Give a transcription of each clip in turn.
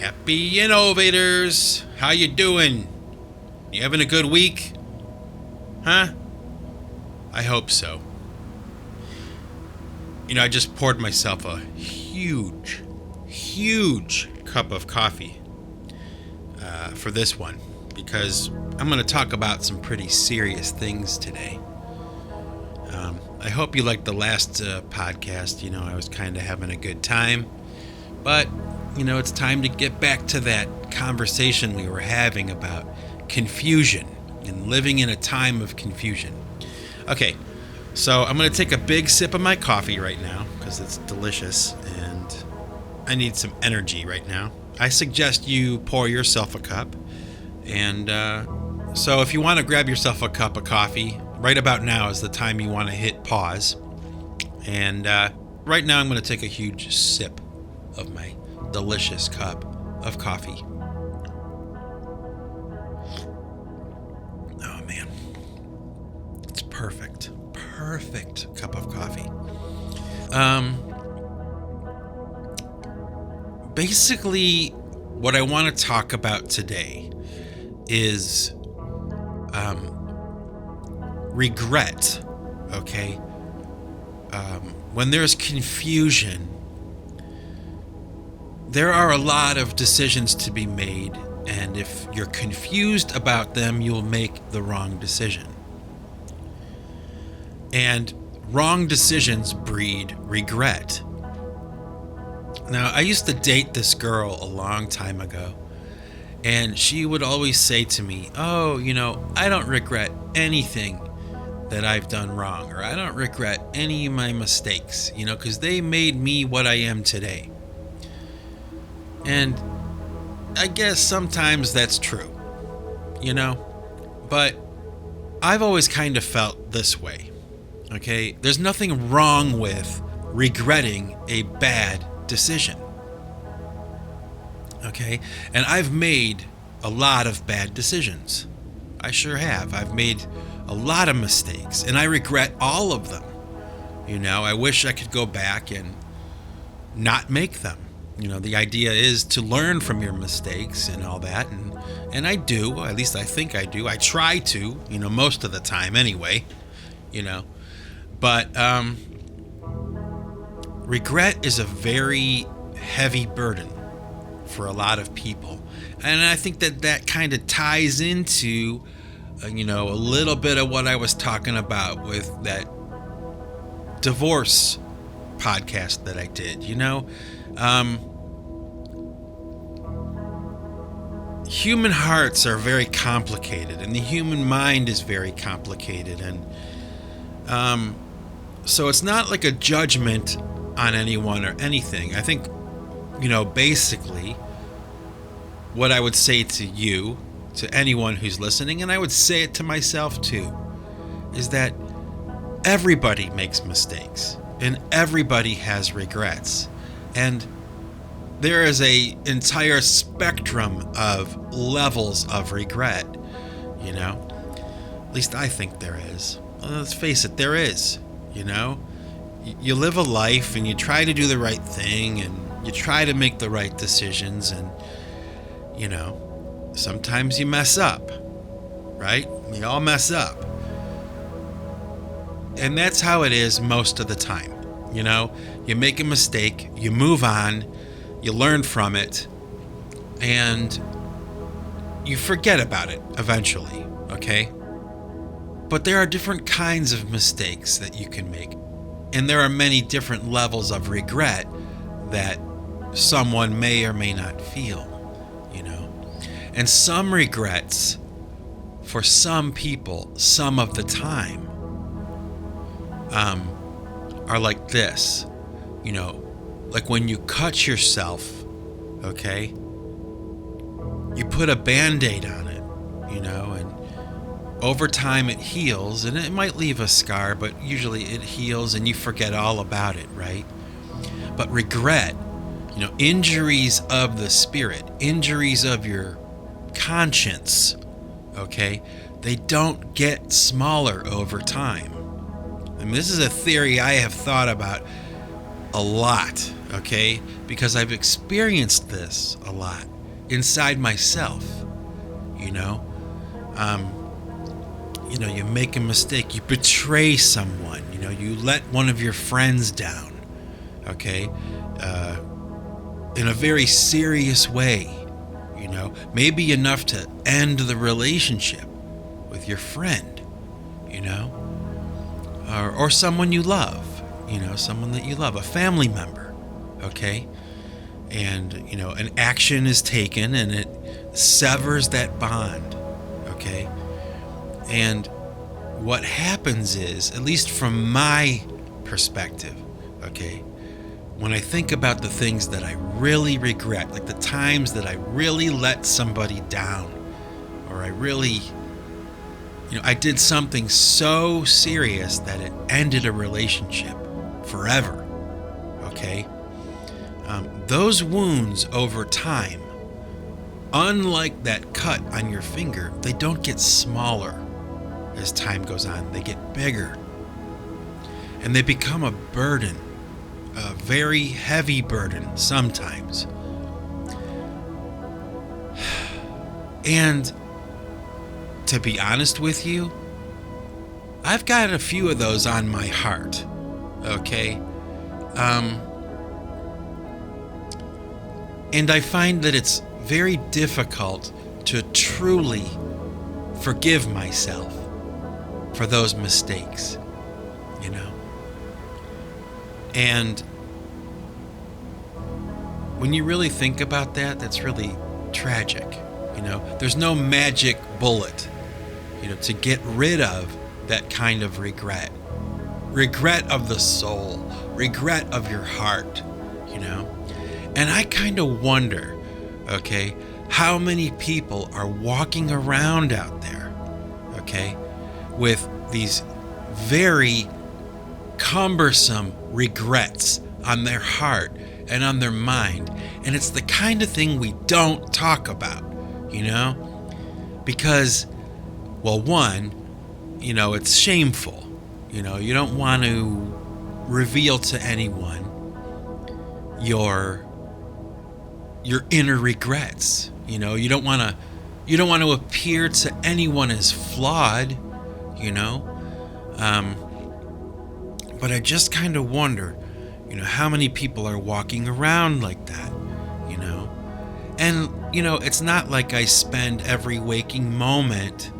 Happy innovators! How you doing? You having a good week? Huh? I hope so. I just poured myself a huge cup of coffee for this one because I'm going to talk about some pretty serious things today. I hope you liked the last podcast. I was kind of having a good time, but it's time to get back to that conversation we were having about confusion and living in a time of confusion. Okay, so I'm going to take a big sip of my coffee right now because it's delicious and I need some energy right now. I suggest you pour yourself a cup. And so if you want to grab yourself a cup of coffee, right about now is the time you want to hit pause. And right now I'm going to take a huge sip of my delicious cup of coffee. Oh man, it's perfect cup of coffee. Basically what I want to talk about today is regret. Okay, when there's confusion, there are a lot of decisions to be made, and if you're confused about them, you'll make the wrong decision. And wrong decisions breed regret. Now, I used to date this girl a long time ago, and she would always say to me, "Oh, I don't regret anything that I've done wrong, or I don't regret any of my mistakes, because they made me what I am today." And I guess sometimes that's true, but I've always kind of felt this way, okay? There's nothing wrong with regretting a bad decision, okay? And I've made a lot of bad decisions. I sure have. I've made a lot of mistakes, and I regret all of them. I wish I could go back and not make them. The idea is to learn from your mistakes and all that, and I do, at least I think I do. I try to, most of the time anyway, but regret is a very heavy burden for a lot of people, and I think that kind of ties into, a little bit of what I was talking about with that divorce podcast that I did, Human hearts are very complicated, and the human mind is very complicated, and so it's not like a judgment on anyone or anything. I think, basically what I would say to you, to anyone who's listening, and I would say it to myself too, is that everybody makes mistakes and everybody has regrets, and there is a entire spectrum of levels of regret, At least I think there is. Well, let's face it, there is, You live a life and you try to do the right thing and you try to make the right decisions, and, sometimes you mess up, right? We all mess up. And that's how it is most of the time, You make a mistake, you move on, you learn from it, and you forget about it eventually, okay? But there are different kinds of mistakes that you can make, and there are many different levels of regret that someone may or may not feel, And some regrets, for some people, some of the time, are like this, like when you cut yourself, okay, you put a Band-Aid on it, and over time it heals, and it might leave a scar, but usually it heals and you forget all about it, right? But regret, injuries of the spirit, injuries of your conscience, okay, they don't get smaller over time. I mean, this is a theory I have thought about a lot, okay, because I've experienced this a lot. inside myself, you know. You make a mistake, you betray someone, you let one of your friends down, okay, in a very serious way, maybe enough to end the relationship with your friend, or someone you love, someone that you love, a family member, okay, and, an action is taken and it severs that bond, okay. And what happens is, at least from my perspective, okay, when I think about the things that I really regret, like the times that I really let somebody down, or I really, I did something so serious that it ended a relationship forever, okay, those wounds over time, unlike that cut on your finger, they don't get smaller. As time goes on, they get bigger, and they become a burden, a very heavy burden sometimes. And to be honest with you, I've got a few of those on my heart, okay? And I find that it's very difficult to truly forgive myself for those mistakes, and when you really think about that, that's really tragic. There's no magic bullet, to get rid of that kind of regret of the soul, regret of your heart, and I kind of wonder, okay, how many people are walking around out there, okay, with these very cumbersome regrets on their heart and on their mind. And it's the kind of thing we don't talk about, because, well, one, it's shameful. You don't want to reveal to anyone your inner regrets. You don't want to appear to anyone as flawed, but I just kind of wonder, how many people are walking around like that, and, it's not like I spend every waking moment,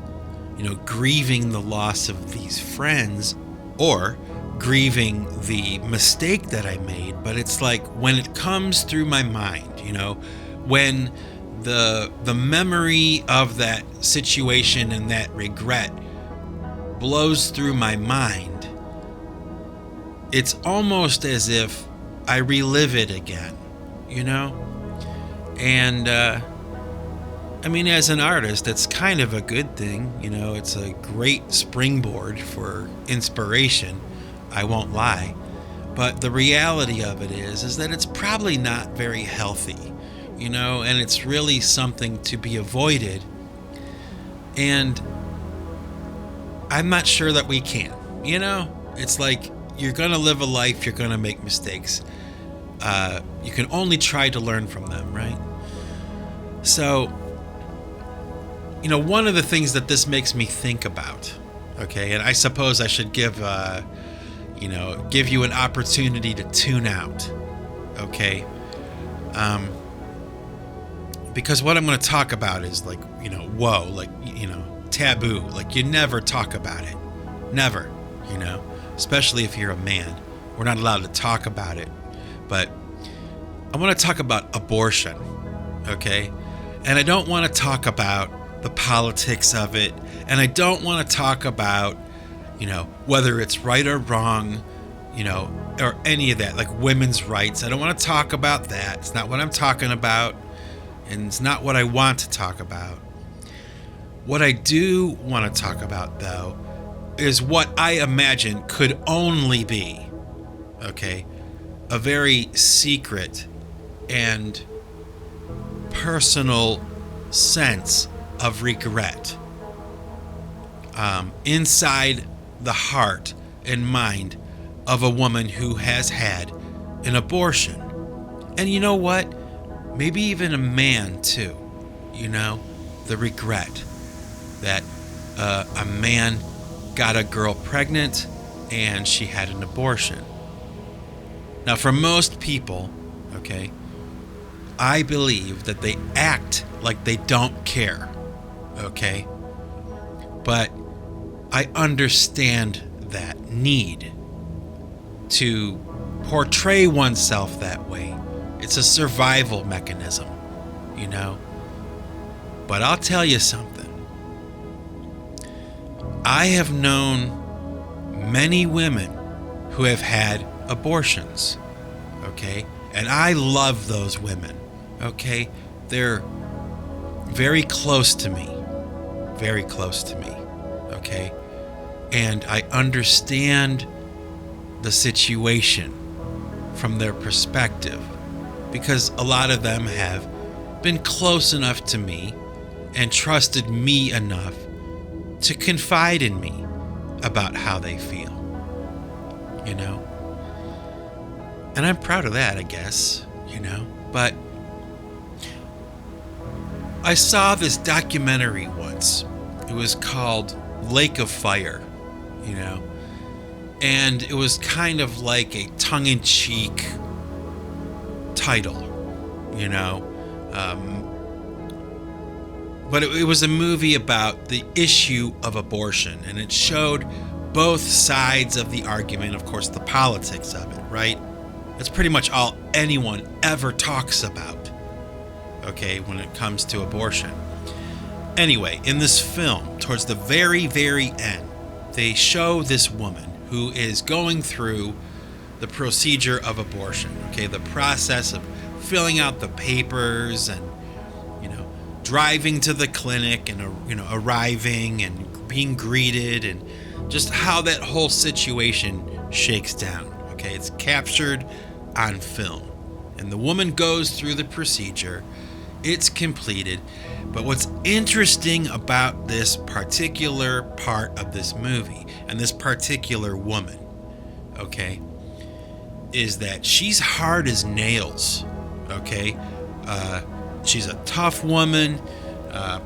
grieving the loss of these friends or grieving the mistake that I made, but it's like when it comes through my mind, when the memory of that situation and that regret blows through my mind, it's almost as if I relive it again, and as an artist, it's kind of a good thing, it's a great springboard for inspiration, I won't lie, but the reality of it is that it's probably not very healthy, and it's really something to be avoided, and I'm not sure that we can, it's like, you're going to live a life, you're going to make mistakes. You can only try to learn from them, right? So, one of the things that this makes me think about, okay, and I suppose I should give you an opportunity to tune out, okay? Because what I'm going to talk about is like, taboo. Like, you never talk about it. Never, especially if you're a man. We're not allowed to talk about it. But I want to talk about abortion, okay? And I don't want to talk about the politics of it. And I don't want to talk about, whether it's right or wrong, or any of that, like women's rights. I don't want to talk about that. It's not what I'm talking about. And it's not what I want to talk about. What I do want to talk about, though, is what I imagine could only be, okay, a very secret and personal sense of regret inside the heart and mind of a woman who has had an abortion. And you know what? Maybe even a man too. the regret that a man got a girl pregnant and she had an abortion. Now, for most people, okay, I believe that they act like they don't care, okay? But I understand that need to portray oneself that way. It's a survival mechanism, But I'll tell you something. I have known many women who have had abortions, okay? And I love those women, okay? They're very close to me, okay? And I understand the situation from their perspective, because a lot of them have been close enough to me and trusted me enough to confide in me about how they feel, And I'm proud of that, I guess, But I saw this documentary once. It was called Lake of Fire, And it was kind of like a tongue-in-cheek title, But it was a movie about the issue of abortion, and it showed both sides of the argument, of course, the politics of it, right? That's pretty much all anyone ever talks about, okay, when it comes to abortion. Anyway, in this film, towards the very, very end, they show this woman who is going through the procedure of abortion, okay, the process of filling out the papers and, driving to the clinic and, arriving and being greeted and just how that whole situation shakes down, okay? It's captured on film. And the woman goes through the procedure. It's completed. But what's interesting about this particular part of this movie and this particular woman, okay, is that she's hard as nails, okay? She's a tough woman,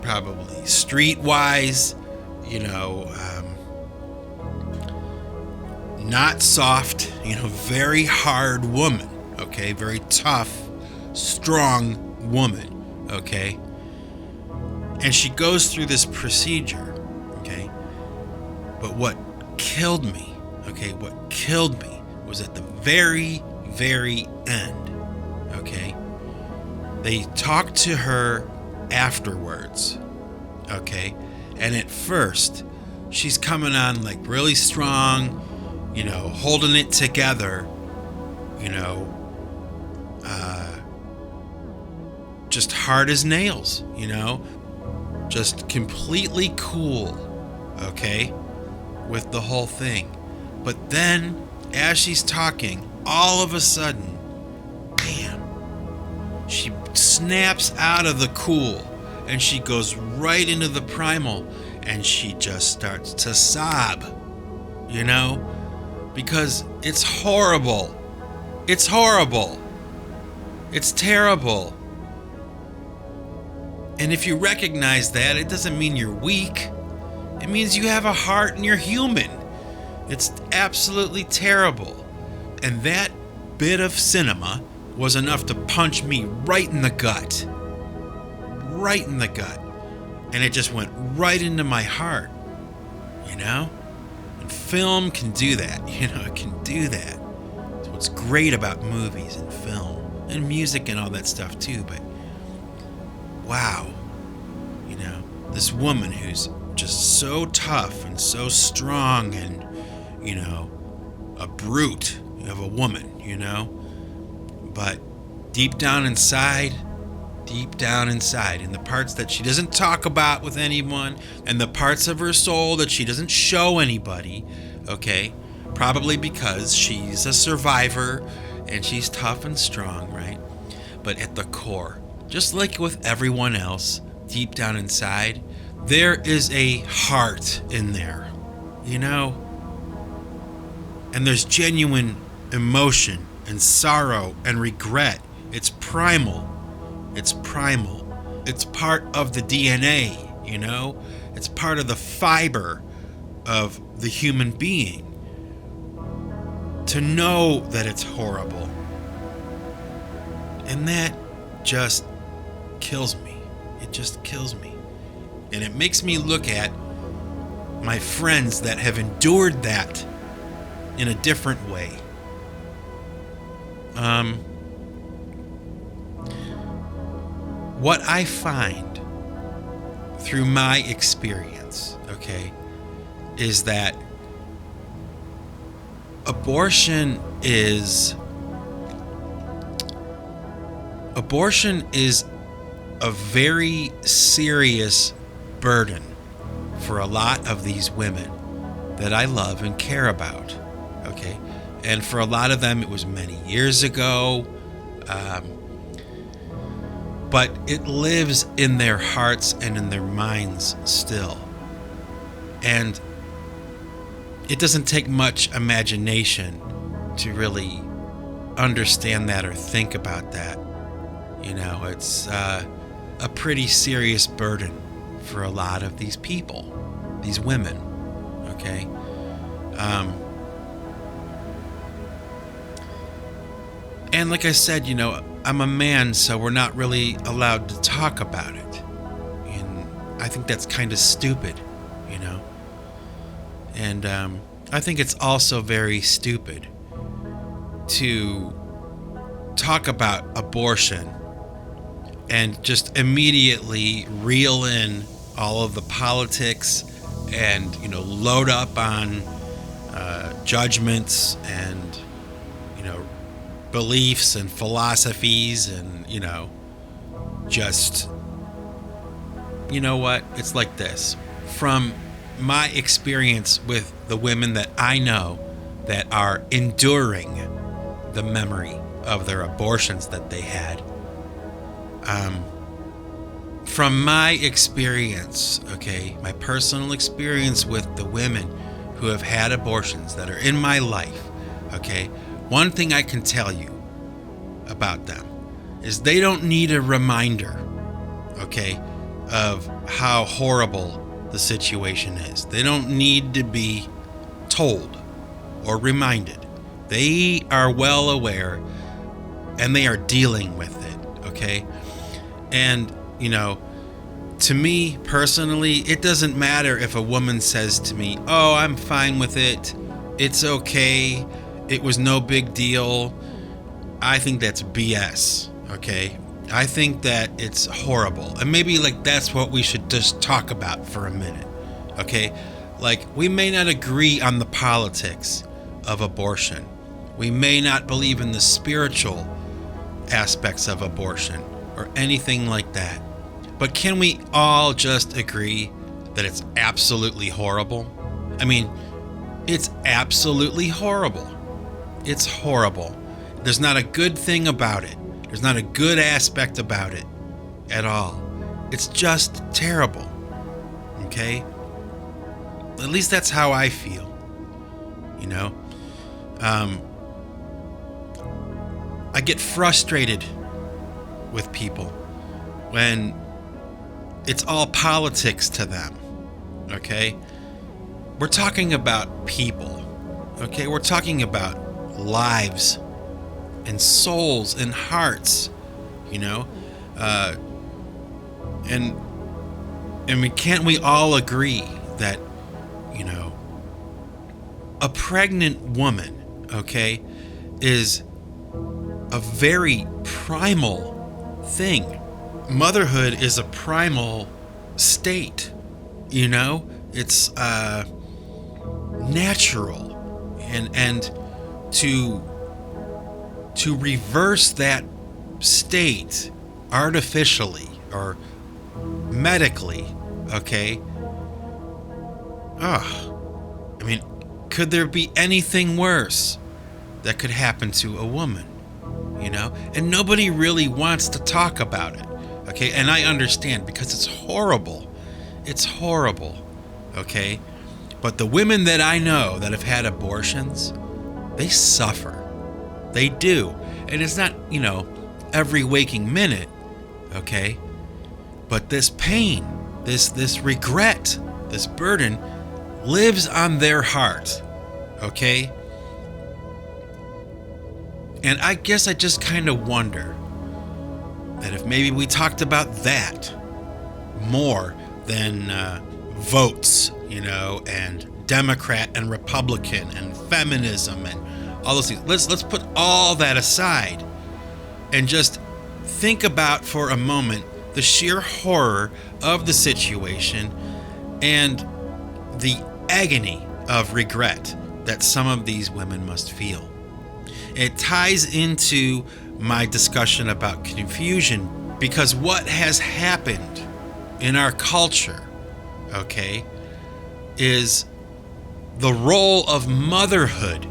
probably streetwise, not soft, very hard woman, okay? Very tough, strong woman, okay? And she goes through this procedure, okay? But what killed me was at the very, very end, okay? They talked to her afterwards, okay? And at first, she's coming on like really strong, holding it together, just hard as nails, just completely cool, okay, with the whole thing. But then, as she's talking, all of a sudden, bam, she snaps out of the cool and she goes right into the primal and she just starts to sob, because it's horrible. It's horrible. It's terrible. And if you recognize that, it doesn't mean you're weak. It means you have a heart and you're human. It's absolutely terrible. And that bit of cinema was enough to punch me right in the gut. Right in the gut. And it just went right into my heart. And film can do that. It can do that. It's what's great about movies and film. And music and all that stuff too. But wow. This woman who's just so tough and so strong and, a brute of a woman, But deep down inside, in the parts that she doesn't talk about with anyone, and the parts of her soul that she doesn't show anybody, okay? Probably because she's a survivor and she's tough and strong, right? But at the core, just like with everyone else, deep down inside, there is a heart in there, And there's genuine emotion and sorrow and regret. It's primal. It's part of the DNA, you know? It's part of the fiber of the human being to know that it's horrible. And that just kills me. It just kills me. And it makes me look at my friends that have endured that in a different way. What I find through my experience, okay, is that abortion is a very serious burden for a lot of these women that I love and care about, okay? And for a lot of them, it was many years ago, but it lives in their hearts and in their minds still. And it doesn't take much imagination to really understand that or think about that. You know, it's a pretty serious burden for a lot of these people, these women, okay? And like I said, you know, I'm a man, so we're not really allowed to talk about it. And I think that's kind of stupid, you know? And I think it's also very stupid to talk about abortion and just immediately reel in all of the politics and, you know, load up on judgments and, you know, beliefs and philosophies and, you know, just, you know what? It's like this. From my experience with the women that I know that are enduring the memory of their abortions that they had, from my experience, okay, my personal experience with the women who have had abortions that are in my life, okay, one thing I can tell you about them is they don't need a reminder, okay, of how horrible the situation is. They don't need to be told or reminded. They are well aware and they are dealing with it, okay? And, you know, to me personally, it doesn't matter if a woman says to me, "Oh, I'm fine with it. It's okay. It was no big deal." I think that's BS, okay? I think that it's horrible. And maybe like that's what we should just talk about for a minute, okay? Like, we may not agree on the politics of abortion. We may not believe in the spiritual aspects of abortion or anything like that. But can we all just agree that it's absolutely horrible? I mean, it's absolutely horrible. It's horrible. There's not a good thing about it. There's not a good aspect about it at all. It's just terrible. Okay? At least that's how I feel. You know? I get frustrated with people when it's all politics to them. Okay? We're talking about people. Okay? We're talking about lives and souls and hearts, you know? Can't we all agree that, you know, a pregnant woman, okay, is a very primal thing. Motherhood is a primal state, you know? It's natural. And to reverse that state artificially or medically, okay? I mean, could there be anything worse that could happen to a woman, you know? And nobody really wants to talk about it, okay? And I understand because it's horrible. It's horrible, okay? But the women that I know that have had abortions, they suffer. They do. And it's not, you know, every waking minute, okay? But this pain, this regret, this burden lives on their heart, okay? And I guess I just kind of wonder that if maybe we talked about that more than votes, and Democrat and Republican and feminism and all those things. Let's put all that aside and just think about for a moment the sheer horror of the situation and the agony of regret that some of these women must feel. It ties into my discussion about confusion, because what has happened in our culture, okay, is the role of motherhood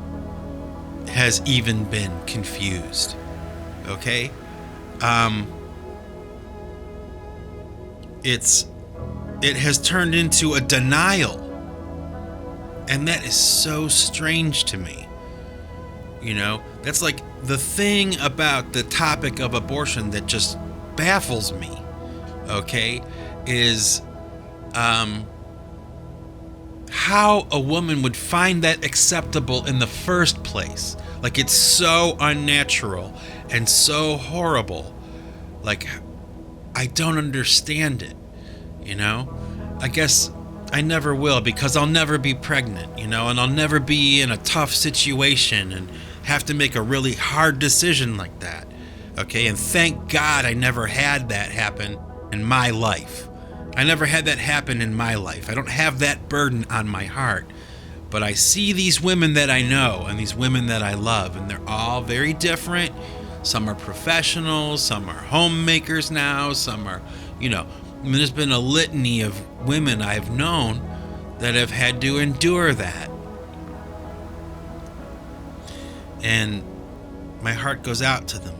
has even been confused, okay? It has turned into a denial, and that is so strange to me. That's like the thing about the topic of abortion that just baffles me, okay, is how a woman would find that acceptable in the first place. Like, it's so unnatural and so horrible. Like, I don't understand it, I guess I never will, because I'll never be pregnant, and I'll never be in a tough situation and have to make a really hard decision like that, okay? And thank God I never had that happen in my life. I never had that happen in my life. I don't have that burden on my heart. But I see these women that I know and these women that I love, and they're all very different. Some are professionals, some are homemakers now, some are, there's been a litany of women I've known that have had to endure that. And my heart goes out to them.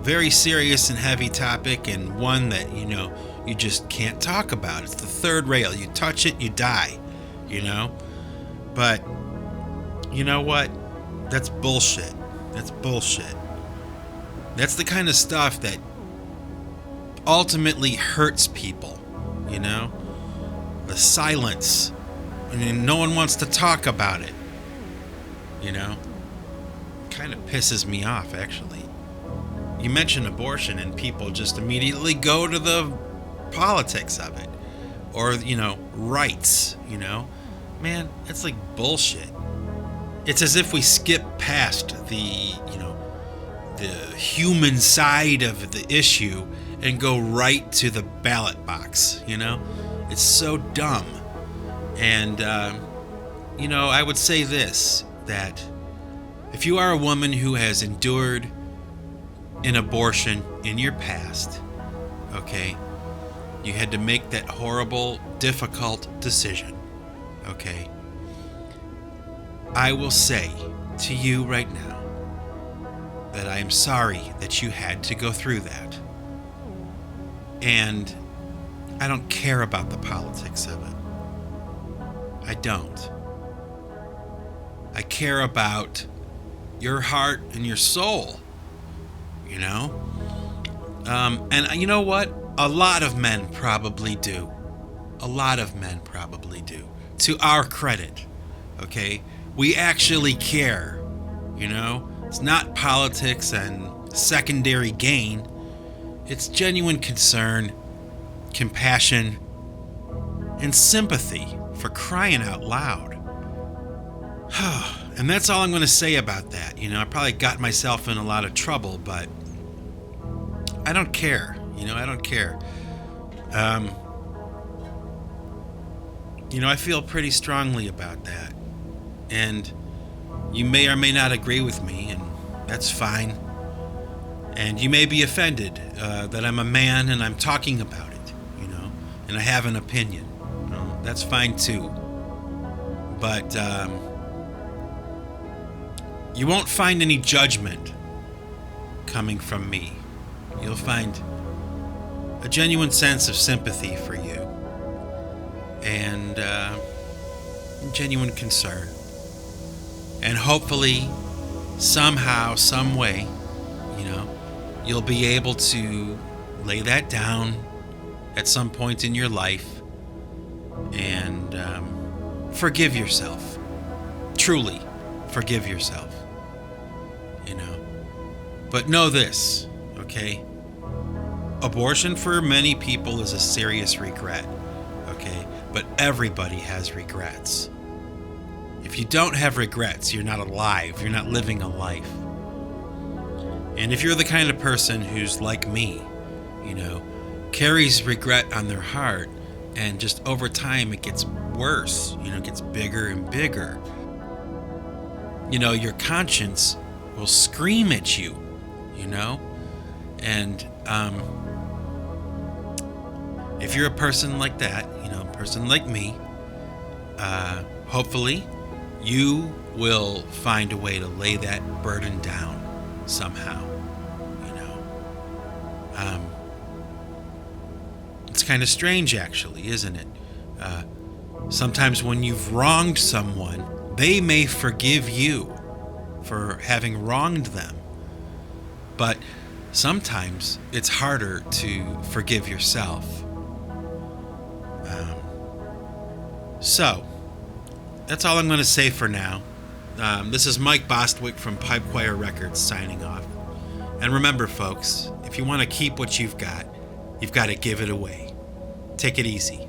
Very serious and heavy topic, and one that, you just can't talk about. It's the third rail. You touch it, you die, But, you know what? That's bullshit. That's bullshit. That's the kind of stuff that ultimately hurts people, The silence. And no one wants to talk about it. Kind of pisses me off, actually. You mention abortion and people just immediately go to the politics of it. Or, rights, Man, it's like bullshit. It's as if we skip past the human side of the issue and go right to the ballot box, It's so dumb. And, I would say this, that if you are a woman who has endured an abortion in your past, okay, you had to make that horrible, difficult decision, okay, I will say to you right now that I am sorry that you had to go through that. And I don't care about the politics of it. I don't. I care about your heart and your soul, And you know what? A lot of men probably do. A lot of men probably do. To our credit, okay? We actually care, It's not politics and secondary gain. It's genuine concern, compassion, and sympathy, for crying out loud. And that's all I'm going to say about that. I probably got myself in a lot of trouble, but I don't care. I don't care. I feel pretty strongly about that. And you may or may not agree with me, and that's fine. And you may be offended that I'm a man and I'm talking about it, and I have an opinion. That's fine too. But you won't find any judgment coming from me. You'll find a genuine sense of sympathy for you and genuine concern. And hopefully, somehow, some way, you'll be able to lay that down at some point in your life and forgive yourself. Truly forgive yourself. But know this, okay? Abortion for many people is a serious regret, okay? But everybody has regrets. If you don't have regrets, you're not alive. You're not living a life. And if you're the kind of person who's like me, carries regret on their heart, and just over time it gets worse, it gets bigger and bigger. Your conscience will scream at you, and if you're a person like that, a person like me, hopefully you will find a way to lay that burden down somehow. It's kind of strange, actually, isn't it? Sometimes when you've wronged someone, they may forgive you for having wronged them. But sometimes it's harder to forgive yourself. So, that's all I'm going to say for now. This is Mike Bostwick from Pipe Choir Records signing off. And remember, folks, if you want to keep what you've got to give it away. Take it easy.